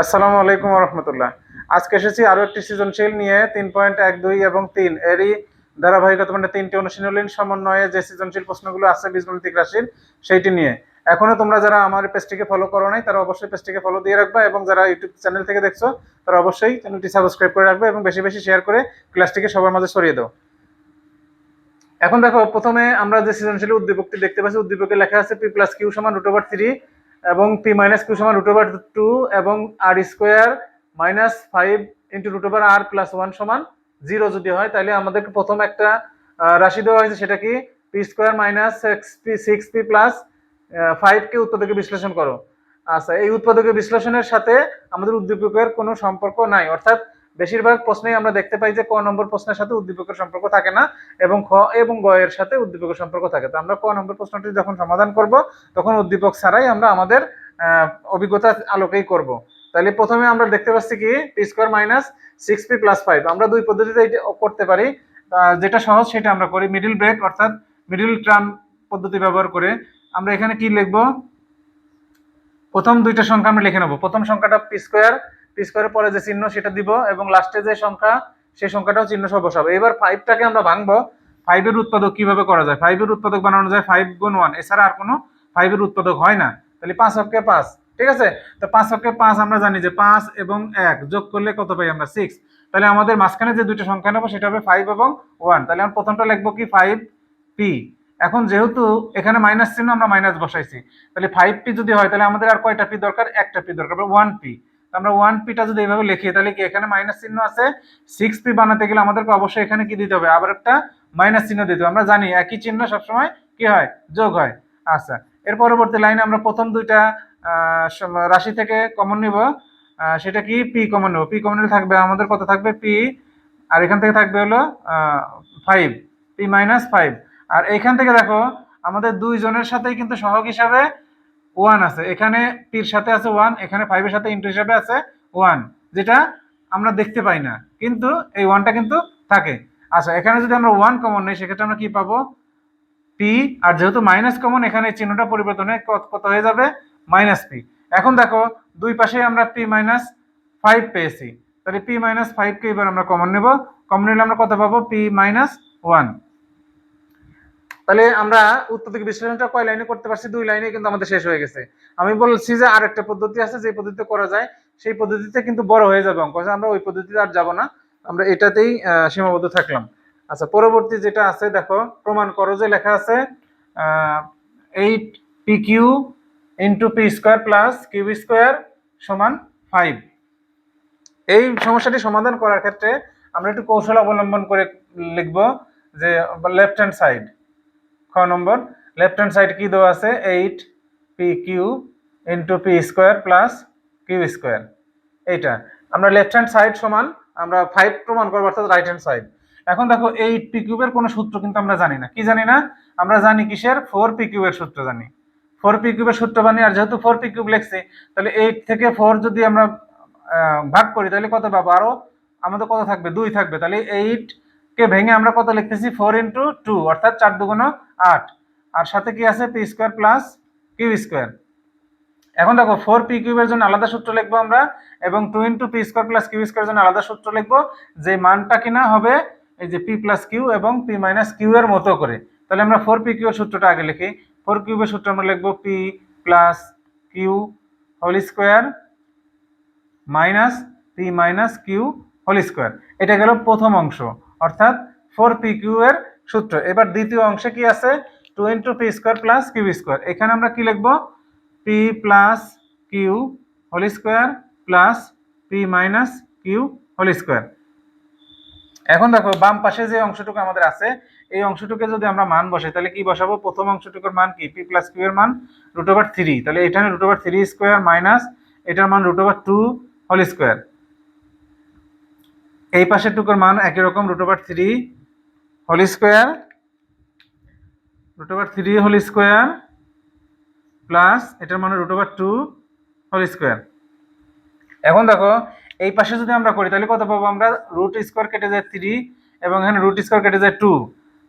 আসসালামু আলাইকুম ওয়া রাহমাতুল্লাহ। আজকে এসেছি আরো একটি সৃজনশীল নিয়ে 3.12 এবং 3 এরই ধারাবাহিকতা মানে তিনটি অনুশীলনীর সমন্বয়ে যে সৃজনশীল প্রশ্নগুলো আছে বীজগণিতিক রাশির সেইটি নিয়ে। এখনো তোমরা যারা আমার পেজটিকে ফলো করো নাই তারা অবশ্যই পেজটিকে ফলো দিয়ে রাখবা এবং যারা ইউটিউব চ্যানেল থেকে দেখছো তারা অবশ্যই চ্যানেলটি সাবস্ক্রাইব করে রাখবে এবং বেশি বেশি শেয়ার করে ক্লাসটিকে সবার মাঝে ছড়িয়ে দাও। এখন দেখো প্রথমে আমরা যে সৃজনশীল উদ্দীপকটি দেখতে পাচ্ছি, উদ্দীপকে লেখা আছে পি প্লাস কিউ সমান √3 এবং পি মাইনাস কিউ সমান √2 এবং আর স্কোয়ার মাইনাস 5 ইন্টু √r+1 সমান 0 যদি হয় তাহলে আমাদেরকে প্রথম একটা রাশি দেওয়া হয়েছে, সেটা কি P square minus 6p plus 5 কে উৎপাদকে বিশ্লেষণ করো। আচ্ছা, এই উৎপাদকের বিশ্লেষণের সাথে আমাদের উদ্দীপকের কোনো সম্পর্ক নাই, অর্থাৎ বেশিরভাগ প্রশ্নেই আমরা দেখতে পাই যে ক নম্বর প্রশ্নের সাথে উদ্দীপকের সম্পর্ক থাকে না এবং খ এবং গ এর সাথে উদ্দীপকের সম্পর্ক থাকে। তো আমরা ক নম্বর প্রশ্নটি যখন সমাধান করব তখন উদ্দীপক ছাড়াই আমরা আমাদের অভিজ্ঞতা আলোকেই করব। তাহলে প্রথমে আমরা দেখতে পাচ্ছি কি P square minus 6p plus 5। আমরা দুই পদ্ধতিতে এটা করতে পারি, যেটা সহজ সেটা আমরা করি মিডিল ব্রেক অর্থাৎ মিডিল টার্ম পদ্ধতি ব্যবহার করে। আমরা এখানে কি লিখবো, প্রথম দুইটা সংখ্যা আমরা লিখে নেবো। প্রথম সংখ্যাটা পি স্কোয়ারের পরে যে চিহ্ন সেটা দিব এবং লাস্টে যে সংখ্যা সেই সংখ্যাটাও চিহ্ন সহ বসাবো। এবার 5টাকে আমরা ভাঙবো। 5 এর উৎপাদক কিভাবে করা যায়? 5 এর উৎপাদক বানানো যায় 5 গুণ 1, এছাড়া আর কোনো 5 এর উৎপাদক হয় না। তাহলে 5 অক্ষে 5, ঠিক আছে। তো 5 অক্ষে 5 আমরা জানি যে 5 এবং 1 যোগ করলে কত পাই আমরা? 6। তাহলে আমাদের মাঝখানে যে দুইটা সংখ্যা নেবো সেটা হবে 5 এবং 1। তাহলে আমরা প্রথমটা লিখবো কি 5p। এখন যেহেতু এখানে মাইনাস চিহ্ন আমরা মাইনাস বসাইছি, তাহলে 5p যদি হয় তাহলে আমাদের আর কয়টা পি দরকার? একটা পি দরকার, 1p। আমরা 1pটা যদি এইভাবে লিখি তাহলে কি এখানে মাইনাস চিহ্ন আছে, 6p বানাতে গেলে আমাদেরকে অবশ্যই এখানে কি দিতে হবে? আবার একটা মাইনাস চিহ্ন দিতে হবে। আমরা জানি একই চিহ্ন সবসময় কি হয়? যোগ হয়। আচ্ছা, এর পরবর্তী লাইনে আমরা প্রথম দুইটা রাশি থেকে কমন নিব, সেটা কি পি কমন নেব। পি কমন নিলে থাকবে আমাদের কত? থাকবে পি, আর এখান থেকে থাকবে হলো 5, পি মাইনাস 5। আর এইখান থেকে দেখো আমাদের দুইজনের সাথেই কিন্তু সহগ হিসাবে 1 আছে। এখানে পির সাথে আছে 1, এখানে 5 এর সাথে ইনটু হিসাবে আছে 1, যেটা আমরা দেখতে পাই না কিন্তু এই 1টা কিন্তু থাকে। আচ্ছা, এখানে যদি আমরা 1 কমন নেই সেক্ষেত্রে আমরা কি পাবো? পি। আর যেহেতু মাইনাস কমন, এখানে চিহ্নটা পরিবর্তন হয়ে কত হয়ে যাবে? Minus P. এখন দেখো দুই পাশে আমরা পি মাইনাস 5 পেয়েছি, তাহলে পি মাইনাস 5 কে এবার আমরা কমন নেব। কমন নিলে আমরা কত পাবো? P minus 1। তাহলে আমরা উৎপাদক বিশ্লেষণটা কয় লাইনে করতে পারছি? 2 লাইনে কিন্তু আমাদের শেষ হয়ে গেছে। আমি বলছি যে আরেকটা পদ্ধতি আছে যে পদ্ধতিতে করা যায়, সেই পদ্ধতিতে কিন্তু বড় হয়ে যাবে অঙ্ক। আমরা ওই পদ্ধতিতে আর যাব না, আমরা এটাতেই সীমাবদ্ধ থাকলাম। আচ্ছা, পরবর্তী যেটা আছে দেখো, প্রমাণ করো যে লেখা আছে 8pq into P square plus Q square সমান 5। এই সমস্যাটি সমাধান করার ক্ষেত্রে আমরা একটু কৌশল অবলম্বন করে লিখব যে লেফট হ্যান্ড সাইড, খ নম্বর লেফট হ্যান্ড সাইড কি দেওয়া আছে? 8pq into P square plus Q square. এইটা আমরা লেফট হ্যান্ড সাইড সমান আমরা 5 প্রমাণ করবো, অর্থাৎ রাইট হ্যান্ড সাইড। এখন দেখো 8p কিউবের কোনো সূত্র কিন্তু আমরা জানি না। কি জানি না? আমরা জানি কিসের? 4p কিউবের সূত্র জানি। 4p কিউবের সূত্র জানি, আর যেহেতু 4p কিউব লিখছি তাহলে 8 থেকে 4 যদি আমরা ভাগ করি তাহলে কত পাবো? আরো আমাদের কত থাকবে? 2 থাকবে। তাহলে 8 কে ভেঙে আমরা কত লিখতেছি? 4 ইন্টু 2, অর্থাৎ 4 দুগুণ 8। আর সাথে কি আছে? P square plus Q square. এখন দেখো 4p কিউবের জন্য আলাদা সূত্র লিখবো আমরা, এবং 2 into P square plus Q square জন্য আলাদা সূত্র লিখবো, যে মানটা কিনা হবে এই যে পি প্লাস কিউ এবং পি মাইনাস কিউ এর মতো করে। তাহলে আমরা 4p কিউ এর সূত্রটা আগে লিখি। 4 কিউবের সূত্র আমরা লিখবো P plus Q whole square minus P minus Q whole square. এটা গেল প্রথম অংশ, অর্থাৎ 4p কিউ এর সূত্র। এবার দ্বিতীয় অংশে কি আছে? 2 into P square plus Q square. এখানে আমরা কি লিখবো? P plus Q whole square plus P minus Q whole square. এখন দেখো বাম পাশে যে অংশটুকু আমাদের আছে এই অংশটুকে যদি আমরা মান বসাই তাহলে কি বসাবো? প্রথম অংশটুকুর মান কি? পি প্লাস কিউ এর মান √3, তাহলে এখানে √3 স্কোয়ার মাইনাস এটার মান √2 হোল স্কোয়ার। এই পাশের টুকুর মান একই রকম √3 whole square, √3 whole square plus এটার মান √2 হোল স্কোয়ার। এখন দেখো এই পাশে যদি আমরা করি তাহলে কত পাবো আমরা? রুট স্কোয়ার কেটে যায় 3 এবং এখানে রুট স্কোয়ার কেটে যায় 2,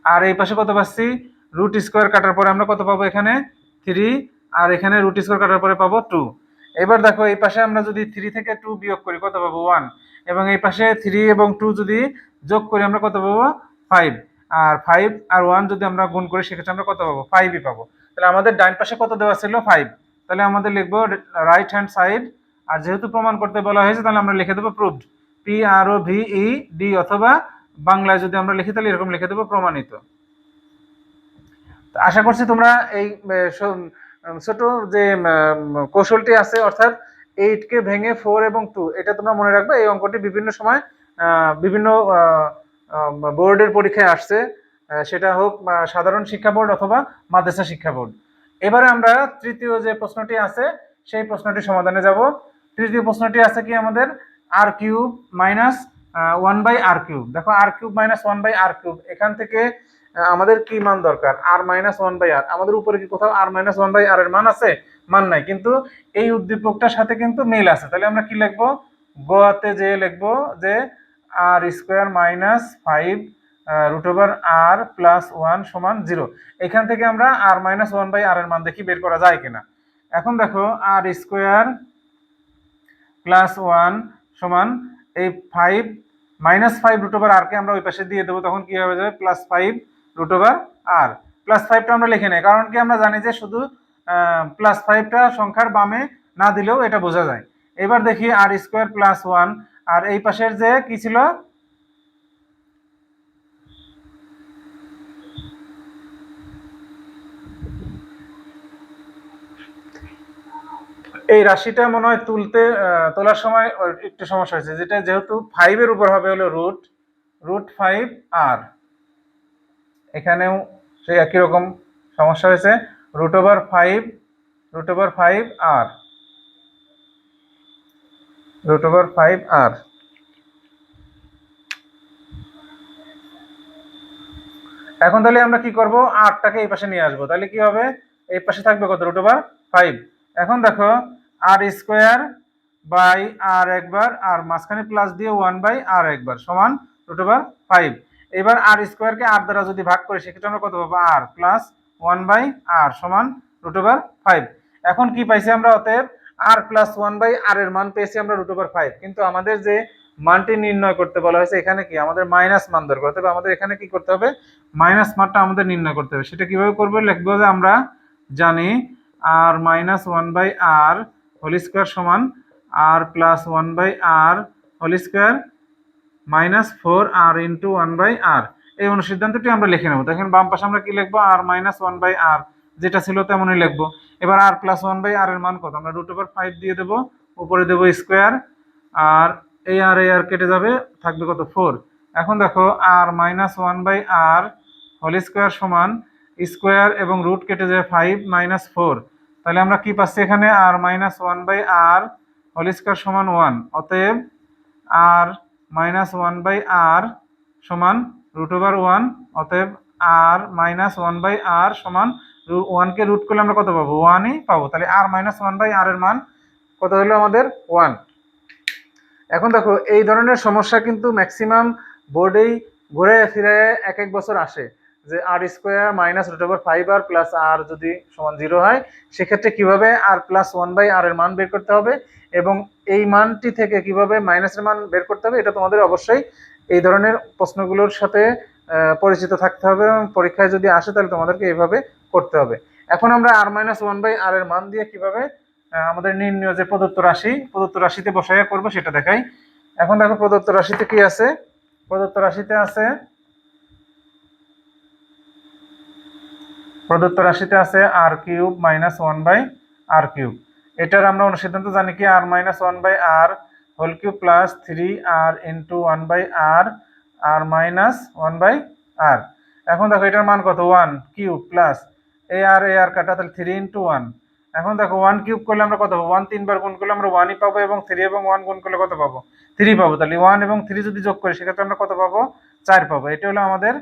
আর এই পাশে কত পাচ্ছি? রুট স্কোয়ার কাটার পরে আমরা কত পাবো? এখানে 3, আর এখানে রুট স্কোয়ার কাটার পরে পাবো 2। এবার দেখো এই পাশে আমরা যদি 3 থেকে 2 বিয়োগ করি কত পাবো 1, এবং এই পাশে 3 এবং 2 যদি যোগ করি আমরা কত পাবো 5, আর 5 আর 1 যদি আমরা গুণ করি সেক্ষেত্রে আমরা কত পাবো 5ই পাবো। তাহলে আমাদের ডান পাশে কত দেওয়া ছিল 5, তাহলে আমাদের লিখবো রাইট হ্যান্ড সাইড, আর যেহেতু প্রমাণ করতে বলা হয়েছে তাহলে আমরা লিখে দেবো প্রুভড, PROVED, অথবা বাংলায় যদি আমরা লিখি তাহলে এরকম লিখে দেবো প্রমাণিত। আশা করছি তোমরা এই ছোট যে কৌশলটি আছে অর্থাৎ 8 কে ভেঙে 4 এবং 2, এটা তোমরা মনে রাখবে। এই অঙ্কটি বিভিন্ন সময় বিভিন্ন বোর্ডের পরীক্ষায় আসছে, সেটা হোক সাধারণ শিক্ষা বোর্ড অথবা মাদ্রাসা শিক্ষা বোর্ড। এবারে আমরা তৃতীয় যে প্রশ্নটি আছে সেই প্রশ্নটি সমাধানে যাব। তৃতীয় প্রশ্নটি আছে কি আমাদের আর কিউব মাইনাস 1/r কিউব। দেখো আর কিউব মাইনাস 1/r কিউব, এখান থেকে আমাদের কি মান দরকার আর মাইনাস 1/r। আমাদের উপরে কি কোথাও আর মাইনাস 1/r এর মান আছে? মান নাই, কিন্তু এই উদ্দীপকটার সাথে কিন্তু মিল আছে। তাহলে আমরা কি লিখবো, গোয়াতে যে লিখবো যে আর স্কোয়ার মাইনাস 5 √r প্লাস 1 সমান 0। এখান থেকে আমরা আর মাইনাস 1/r এর মান দেখি বের করা যায় কিনা। এখন দেখো আর স্কোয়ার প্লাস 1 সমান এই 5 মাইনাস 5 √r কে আমরা ওই পাশে দিয়ে দেবো, তখন কি হয়ে যাবে প্লাস 5 √r। প্লাস 5টা আমরা লিখে নেই, কারণ কি আমরা জানি যে শুধু প্লাস 5টা সংখ্যার বামে না দিলেও এটা বোঝা যায়। এবার দেখি আর স্কোয়ার প্লাস 1, আর এই পাশের যে কি ছিল এই রাশিটা মনে হয় তোলার সময় একটু সমস্যা হয়েছে, যেটা যেহেতু 5 এর উপর হবে হলো √5r, এখানেও সেই একই রকম সমস্যা হয়েছে √5r √5r। এখন তাহলে আমরা কি করব, আরটাকে এই পাশে নিয়ে আসবো, তাহলে কি হবে এই পাশে থাকবে কত √5। এখন দেখো আর স্কোয়ার বাই আর একবার, আর মাঝখানে প্লাস দিয়ে 1/r একবার সমান √5। এবার আর স্কোয়ারকে আর দ্বারা যদি ভাগ করি সেক্ষেত্রে আমরা কত পাবো আর প্লাস 1/r সমান √5। এখন কি পাইছি আমরা, অতএব আর প্লাস 1/r এর মান পেয়েছি আমরা √5, কিন্তু আমাদের যে মানটি নির্ণয় করতে বলা হয়েছে এখানে কি আমাদের মাইনাস মান দরকার, অতএব আমাদের এখানে কি করতে হবে মাইনাস মানটা আমাদের নির্ণয় করতে হবে। সেটা কিভাবে করবো, লিখবো যে আমরা জানি আর মাইনাস 1/r হোল স্কোয়ার সমান আর plus 1/r whole square minus 4r into 1/r। এই অনুসিদ্ধান্তটি আমরা লিখে নেবো। দেখেন বাম পাশে আমরা কি লিখবো, আর মাইনাস 1/r যেটা ছিল তেমনই লিখবো। এবার আর প্লাস 1/r এর মান কত, আমরা √5 দিয়ে দেবো, উপরে দেবো স্কোয়ার, আর এই আর কেটে যাবে, থাকবে কত 4। এখন দেখো আর মাইনাস 1/r হোল স্কোয়ার সমান স্কোয়ার এবং রুট কেটে যায় 5 মাইনাস 4, তাহলে আমরা কি পাচ্ছি এখানে আর মাইনাস 1/r হোল স্কোয়ার সমান 1। অতএব আর মাইনাস 1/r সমান √1। অতএব আর মাইনাস 1/r সমান 1কে রুট করলে আমরা কত পাবো 1ই পাবো। তাহলে আর মাইনাস 1/r এর মান কত হলো আমাদের 1। এখন দেখো এই ধরনের সমস্যা কিন্তু ম্যাক্সিমাম বোর্ডেই ঘুরে ফিরে এক এক বছর আসে, যে আর স্কোয়ার মাইনাস √5r প্লাস আর যদি সমান 0 হয় সেক্ষেত্রে কিভাবে আর প্লাস 1/r এর মান বের করতে হবে, এবং এই মানটি থেকে কিভাবে মাইনাসের মান বের করতে হবে, এটা তোমাদের অবশ্যই এই ধরনের প্রশ্নগুলোর সাথে পরিচিত থাকতে হবে, এবং পরীক্ষায় যদি আসে তাহলে তোমাদেরকে এইভাবে করতে হবে। এখন আমরা আর মাইনাস 1/r এর মান দিয়ে কিভাবে আমাদের নির্ণয় যে প্রদত্ত রাশিতে বসাইয়া করবো সেটা দেখাই। এখন দেখো প্রদত্ত রাশিতে কি আছে, প্রদত্ত রাশিতে আছে আর কিউব মাইনাস 1/r কিউব। এটার আমরা অনুসিদ্ধান্ত জানি কি আর minus 1/r whole cube plus 3r into 1/r আর মাইনাস 1/r। এখন দেখো এটার মান কত 1 কিউব প্লাস এ আর কাটা, তাহলে 3 ইন্টু 1। এখন দেখো 1 কিউব করলে আমরা কত পাবো, 1 3বার গুণ করলে আমরা 1ই পাবো, এবং 3 এবং 1 গুণ করলে কত পাবো 3 পাবো। তাহলে 1 এবং 3 যদি যোগ করি সেক্ষেত্রে আমরা কত পাবো 4 পাবো। এটা হলো আমাদের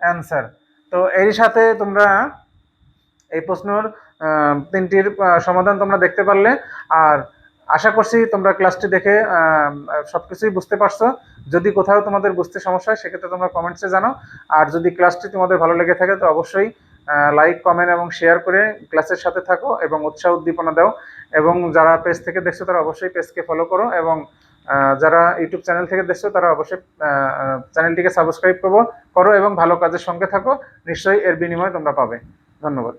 অ্যান্সার। তো এর সাথে তোমরা এই প্রশ্নর তিনটির সমাধান তোমরা দেখতে পারলে, আর আশা করছি তোমরা ক্লাসটি দেখে সবকিছুই বুঝতে পারছো। যদি কোথাও তোমাদের বুঝতে সমস্যা হয় সেক্ষেত্রে তোমরা কমেন্টসে জানাও, আর যদি ক্লাসটি তোমাদের ভালো লেগে থাকে তো অবশ্যই লাইক, কমেন্ট এবং শেয়ার করে ক্লাসের সাথে থাকো এবং উৎসাহ উদ্দীপনা দাও। এবং যারা পেজ থেকে দেখছো তারা অবশ্যই পেজকে ফলো করো, এবং যারা ইউটিউব চ্যানেল থেকে দেখছো তারা অবশ্যই চ্যানেলটিকে সাবস্ক্রাইব করো এবং ভালো কাজের সঙ্গে থাকো। নিশ্চয়ই এর বিনিময় তোমরা পাবে। ধন্যবাদ।